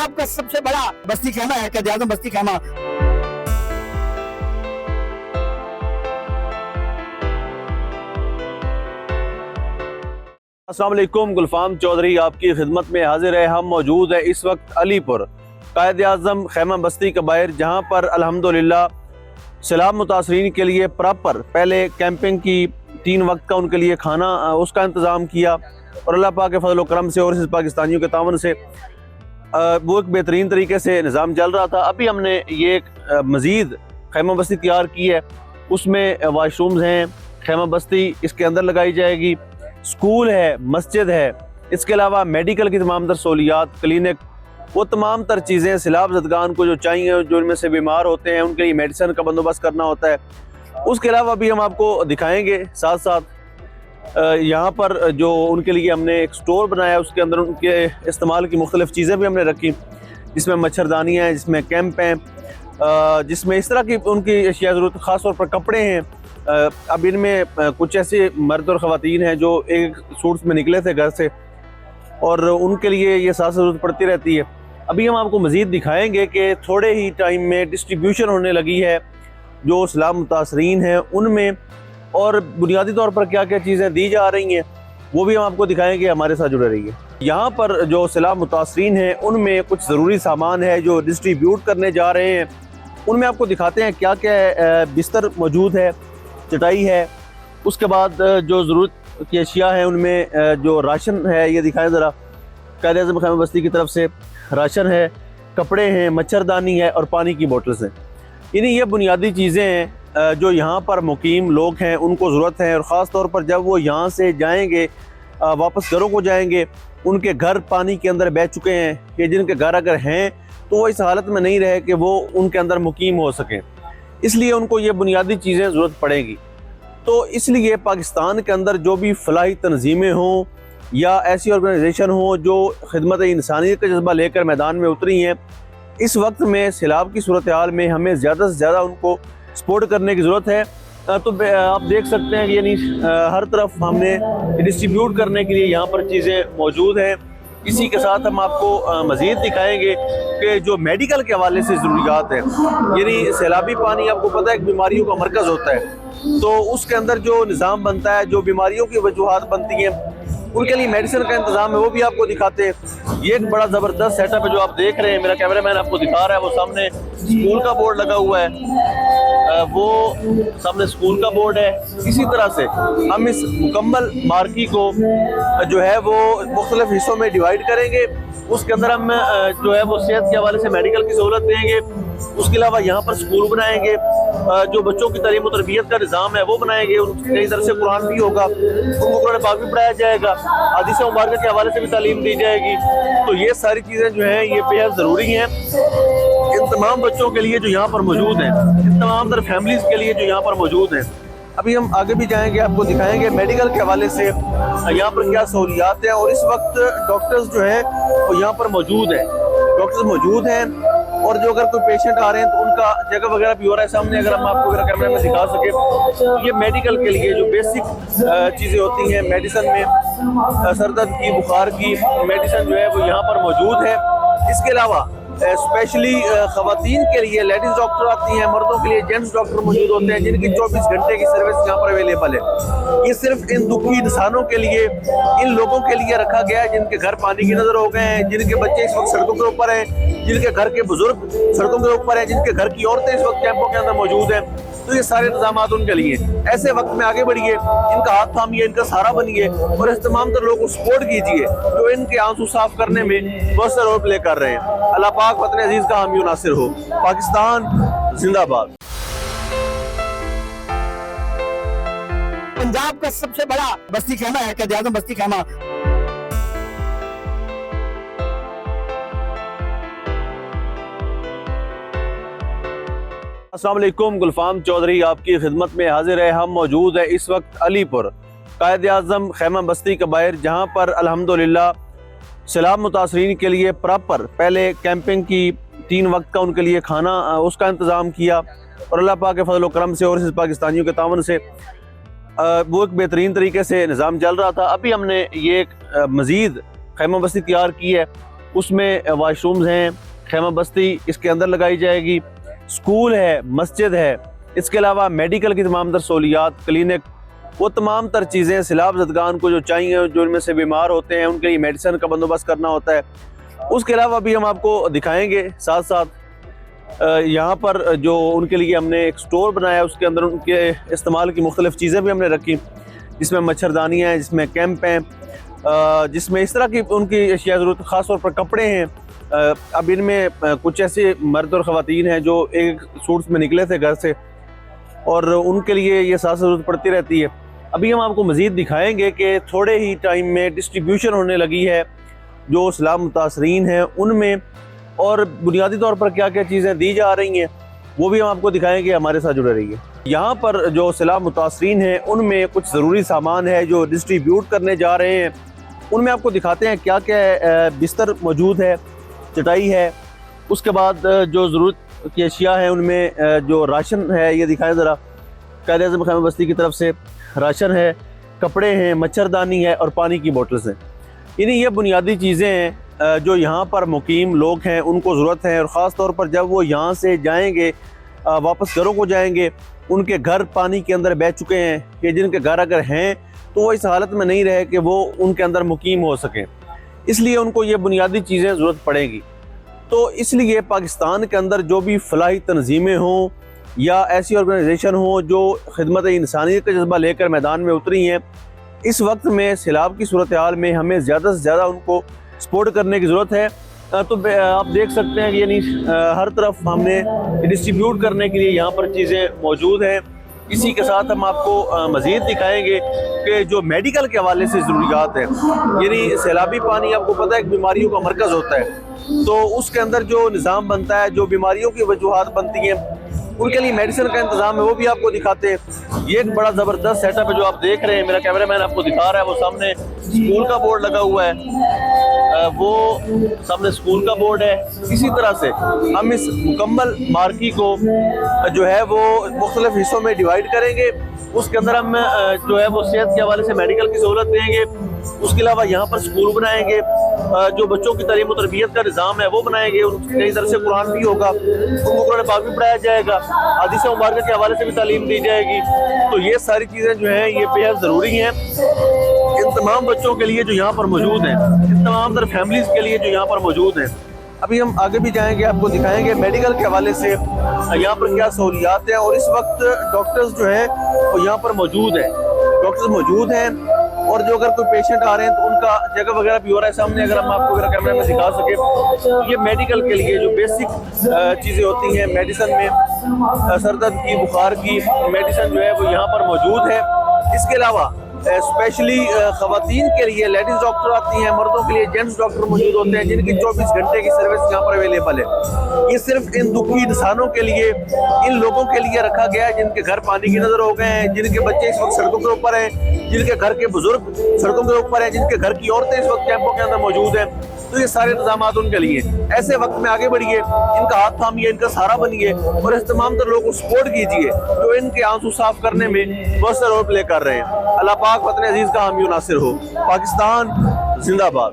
पंजाब का सबसे बड़ा बस्ती खेमा है क़ायद-ए-आज़म बस्ती खेमा। अस्सलाम वालेकुम, गुलफाम चौधरी आपकी खिदमत में हाजिर है। हम मौजूद है इस वक्त अलीपुर क़ायद-ए-आज़म खेमा बस्ती के बाहर, जहाँ पर अल्हम्दुलिल्लाह सैलाब मुतासरीन के लिए प्रॉपर पहले कैंपिंग की 3 वक्त का उनके लिए खाना उसका इंतज़ाम किया और अल्लाह पाक के फजल व करम से और इस पाकिस्तानियों के तावन से वो एक बेहतरीन तरीके से निज़ाम चल रहा था। अभी हमने ये एक मज़ीद खेमा बस्ती तैयार की है, उसमें वाशरूम्स हैं, खेमा बस्ती इसके अंदर लगाई जाएगी, स्कूल है, मस्जिद है, इसके अलावा मेडिकल की तमाम तर सहूलियात, क्लिनिक, वो तमाम तर चीज़ें सैलाब ज़दगान को जो चाहिए, जो इनमें से बीमार होते हैं उनके लिए मेडिसिन का बंदोबस्त करना होता है। उसके अलावा भी हम आपको दिखाएंगे साथ साथ यहाँ पर जो उनके लिए हमने एक स्टोर बनाया, उसके अंदर उनके इस्तेमाल की मुख्तलिफ़ चीज़ें भी हमने रखी, जिसमें मच्छरदानियाँ हैं, जिसमें कैंप हैं, जिसमें इस तरह की उनकी अशिया ज़रूरत, ख़ास तौर पर कपड़े हैं। अब इनमें कुछ ऐसे मर्द और ख़वातीन हैं जो एक सूट्स में निकले थे घर से और उनके लिए ये साथ ज़रूरत पड़ती रहती है। अभी हम आपको मज़ीद दिखाएँगे कि थोड़े ही टाइम में डिस्ट्रीब्यूशन होने लगी है जो सैलाब मुतासरीन हैं उनमें, और बुनियादी तौर पर क्या क्या चीज़ें दी जा रही हैं वो भी हम आपको दिखाएंगे। हमारे साथ जुड़े रहिए। यहाँ पर जो सैलाब मुतासरीन हैं उनमें कुछ ज़रूरी सामान है जो डिस्ट्रीब्यूट करने जा रहे हैं, उनमें आपको दिखाते हैं क्या क्या है। बिस्तर मौजूद है, चटाई है, उसके बाद जो ज़रूरत की अशिया है उनमें जो राशन है ये दिखाएँ ज़रा। क़ायद-ए-आज़म खेमा बस्ती की तरफ से राशन है, कपड़े हैं, मच्छरदानी है और पानी की बोतल्स हैं। यानी ये बुनियादी चीज़ें हैं जो यहाँ पर मुकीम लोग हैं उनको ज़रूरत है, और ख़ास तौर पर जब वो यहाँ से जाएंगे वापस घरों को जाएंगे, उनके घर पानी के अंदर बह चुके हैं, कि जिनके घर अगर हैं तो वो इस हालत में नहीं रहे कि वो उनके अंदर मुकीम हो सकें, इसलिए उनको ये बुनियादी चीज़ें ज़रूरत पड़ेगी। तो इसलिए पाकिस्तान के अंदर जो भी फलाही तंजीमें हों या ऐसी ऑर्गेनाइजेशन हों जो खिदमत इंसानियत का जज्बा लेकर मैदान में उतरी हैं, इस वक्त में सैलाब की सूरत हाल में हमें ज़्यादा से ज़्यादा उनको सपोर्ट करने की ज़रूरत है। तो आप देख सकते हैं यानी हर तरफ हमने डिस्ट्रीब्यूट करने के लिए यहाँ पर चीज़ें मौजूद हैं। इसी के साथ हम आपको मज़ीद दिखाएंगे कि जो मेडिकल के हवाले से ज़रूरियात हैं, यानी सैलाबी पानी आपको पता है एक बीमारियों का मरकज़ होता है, तो उसके अंदर जो निज़ाम बनता है, जो बीमारियों की वजूहात बनती हैं उनके लिए मेडिसिन का इंतज़ाम है, वो भी आपको दिखाते हैं। ये एक बड़ा ज़बरदस्त सेटअप है जो आप देख रहे हैं, मेरा कैमरामैन आपको दिखा रहा है। वो सामने स्कूल का बोर्ड लगा हुआ है, वो सामने स्कूल का बोर्ड है। इसी तरह से हम इस मुकम्मल मार्की को जो है वो मुख्तलिफ हिस्सों में डिवाइड करेंगे। उसके अंदर हम जो है वो सेहत के हवाले से मेडिकल की सहूलत देंगे। उसके अलावा यहाँ पर स्कूल बनाएंगे, जो बच्चों की तालीम और तरबियत का निज़ाम है वो बनाएंगे। कई दरस कुरान भी होगा, उनको कुरान पाक भी पढ़ाया जाएगा, हदीस मुबारक के हवाले से भी तालीम दी जाएगी। तो ये सारी चीज़ें जो हैं ये बेहद ज़रूरी हैं इन तमाम बच्चों के लिए जो यहाँ पर मौजूद हैं, इन तमाम तरह फैमिलीज़ के लिए जो यहाँ पर मौजूद हैं। अभी हम आगे भी जाएंगे, आपको दिखाएंगे मेडिकल के हवाले से यहाँ पर क्या सहूलियात हैं। और इस वक्त डॉक्टर्स जो हैं वो यहाँ पर मौजूद हैं, डॉक्टर्स मौजूद हैं, और जो अगर कोई पेशेंट आ रहे हैं तो उनका चेकअप वगैरह भी हो रहा है सामने। अगर हम आपको अगर कैमरे में दिखा सके तो ये मेडिकल के लिए जो बेसिक चीज़ें होती हैं मेडिसिन में, सर दर्द की, बुखार की मेडिसिन जो है वो यहाँ पर मौजूद है। इसके अलावा स्पेशली ख़वातीन के लिए लेडीज़ डॉक्टर आती हैं, मर्दों के लिए जेंट्स डॉक्टर मौजूद होते हैं जिनकी 24 घंटे की सर्विस यहाँ पर अवेलेबल है। ये सिर्फ इन दुखी इंसानों के लिए, इन लोगों के लिए रखा गया है जिनके घर पानी की नज़र हो गए हैं, जिनके बच्चे इस वक्त सड़कों के ऊपर हैं, जिनके घर के बुजुर्ग सड़कों के ऊपर हैं, जिनके घर की औरतें इस वक्त कैंपों के अंदर मौजूद हैं। तो ये सारे इंतजाम उनके लिए। ऐसे वक्त में आगे बढ़िए, इनका हाथ थामिए, इनका सहारा बनिए और इस तमाम तर लोगों को सपोर्ट कीजिए जो इनके आंसू साफ करने में बहुत सा रोल प्ले कर रहे हैं। अल्लाह पाक वतन अजीज का हामी नासिर हो। पाकिस्तान जिंदाबाद। पंजाब का सबसे बड़ा बस्ती खेमा है क़ायद-ए-आज़म बस्ती खेमा। अस्सलाम वालेकुम, गुलफाम चौधरी आपकी खिदमत में हाजिर है। हम मौजूद है इस वक्त अलीपुर क़ायद-ए-आज़म खेमा बस्ती के बाहर, जहाँ पर अल्हम्दुलिल्लाह सैलाब मुतासरीन के लिए प्रॉपर पहले कैंपिंग की 3 वक्त का उनके लिए खाना उसका इंतज़ाम किया और अल्लाह पाक के फजल व करम से और इस पाकिस्तानियों के तावन से वो एक बेहतरीन तरीके से निज़ाम चल रहा था। अभी हमने ये एक मज़ीद खेमा बस्ती तैयार की है, उसमें वाशरूम्स हैं, खैमा बस्ती इसके अंदर लगाई जाएगी, स्कूल है, मस्जिद है, इसके अलावा मेडिकल की तमाम तर सहूलियात, क्लिनिक, वो तमाम तर चीज़ें सैलाब ज़दगान को जो चाहिए, जो इनमें से बीमार होते हैं उनके लिए मेडिसिन का बंदोबस्त करना होता है। उसके अलावा भी हम आपको दिखाएंगे साथ साथ यहाँ पर जो उनके लिए हमने एक स्टोर बनाया, उसके अंदर उनके इस्तेमाल की मुख्तलिफ़ चीज़ें भी हमने रखी, जिसमें मच्छरदानियाँ हैं, जिसमें कैंप हैं, जिसमें इस तरह की उनकी अशिया ज़रूरत, ख़ास तौर पर कपड़े हैं। अब इनमें कुछ ऐसे मर्द और ख़वातीन हैं जो एक सूट्स में निकले थे घर से और उनके लिए ये साथ ज़रूरत पड़ती रहती है। अभी हम आपको मज़ीद दिखाएंगे कि थोड़े ही टाइम में डिस्ट्रीब्यूशन होने लगी है जो सैलाब मुतासरीन हैं उनमें, और बुनियादी तौर पर क्या क्या चीज़ें दी जा रही हैं वो भी हम आपको दिखाएंगे। हमारे साथ जुड़े रहिए। यहाँ पर जो सैलाब मुतासरीन हैं उनमें कुछ ज़रूरी सामान है जो डिस्ट्रीब्यूट करने जा रहे हैं, उनमें आपको दिखाते हैं क्या क्या है। बिस्तर मौजूद है, चटाई है, उसके बाद जो ज़रूरत की अशिया है उनमें जो राशन है ये दिखाएं ज़रा। कायद-ए-आज़म खैमा बस्ती की तरफ से राशन है, कपड़े हैं, मच्छरदानी है और पानी की बोटल्स हैं। यानी ये बुनियादी चीज़ें हैं जो यहाँ पर मुकीम लोग हैं उनको ज़रूरत है, और ख़ास तौर पर जब वो यहाँ से जाएंगे वापस घरों को जाएंगे, उनके घर पानी के अंदर बह चुके हैं, कि जिनके घर अगर हैं तो वो इस हालत में नहीं रहे कि वो उनके अंदर मुकीम हो सकें, इसलिए उनको ये बुनियादी चीज़ें ज़रूरत पड़ेगी। तो इसलिए पाकिस्तान के अंदर जो भी फलाही तंजीमें हों या ऐसी ऑर्गेनाइजेशन हो जो खिदमत इंसानियत का जज्बा लेकर मैदान में उतरी हैं, इस वक्त में सैलाब की सूरत हाल में हमें ज़्यादा से ज़्यादा उनको सपोर्ट करने की ज़रूरत है। तो आप देख सकते हैं कि यानी हर तरफ हमने डिस्ट्रीब्यूट करने के लिए यहाँ पर चीज़ें मौजूद हैं। इसी के साथ हम आपको मज़ीद दिखाएंगे कि जो मेडिकल के हवाले से ज़रूरियात हैं, यानी सैलाबी पानी आपको पता है एक बीमारियों का मरकज़ होता है, तो उसके अंदर जो निज़ाम बनता है, जो बीमारियों की वजूहात बनती हैं, उनके लिए मेडिसिन का इंतज़ाम है, वो भी आपको दिखाते हैं। ये एक बड़ा ज़बरदस्त सेटअप है जो आप देख रहे हैं, मेरा कैमरामैन आपको दिखा रहा है, वो सामने स्कूल का बोर्ड लगा हुआ है, वो सामने स्कूल का बोर्ड है। इसी तरह से हम इस मुकम्मल मार्की को जो है वो मुख्तलिफ हिस्सों में डिवाइड करेंगे। उसके अंदर हम जो है वो सेहत के हवाले से मेडिकल की सहूलत देंगे। उसके अलावा यहाँ पर स्कूल बनाएंगे, जो बच्चों की तालीम और तरबियत का निज़ाम है वो बनाएंगे, कई दरस कुरान भी होगा, उनको कुरान पाक भी पढ़ाया जाएगा, हदीस मुबारक के हवाले से भी तालीम दी जाएगी। तो ये सारी चीज़ें जो हैं ये बेहद ज़रूरी हैं इन तमाम बच्चों के लिए जो यहाँ पर मौजूद हैं, इन तमाम तरह फैमिलीज़ के लिए जो यहाँ पर मौजूद हैं। अभी हम आगे भी जाएंगे, आपको दिखाएंगे मेडिकल के हवाले से यहाँ पर क्या सहूलियात हैं, और इस वक्त डॉक्टर्स जो हैं वो यहाँ पर मौजूद हैं, डॉक्टर्स मौजूद हैं, और जो अगर कोई पेशेंट आ रहे हैं तो उनका चेकअप वगैरह भी हो रहा है सामने। अगर हम आपको अगर कैमरे में दिखा सके तो ये मेडिकल के लिए जो बेसिक चीज़ें होती हैं मेडिसिन में, सर दर्द की, बुखार की मेडिसिन जो है वो यहाँ पर मौजूद है। इसके अलावा स्पेशली ख़वातीन के लिए लेडीज़ डॉक्टर आती हैं, मर्दों के लिए जेंट्स डॉक्टर मौजूद होते हैं, जिनकी 24 घंटे की सर्विस यहाँ पर अवेलेबल है। ये सिर्फ इन दुखी इंसानों के लिए, इन लोगों के लिए रखा गया है जिनके घर पानी की नज़र हो गए हैं, जिनके बच्चे इस वक्त सड़कों के ऊपर हैं, जिनके घर के बुजुर्ग सड़कों के ऊपर हैं, जिनके घर की औरतें इस वक्त कैंपों के अंदर मौजूद हैं। तो ये सारे इंतजाम उनके लिए। ऐसे वक्त में आगे बढ़िए, इनका हाथ थामिए, इनका सहारा बनिए, और इस तमाम तर लोगों को सपोर्ट कीजिए जो इनके आंसू साफ करने में बहुत सा रोल प्ले कर रहे हैं। अल्लाह पाक वतन अजीज का हामी नासिर हो। पाकिस्तान जिंदाबाद।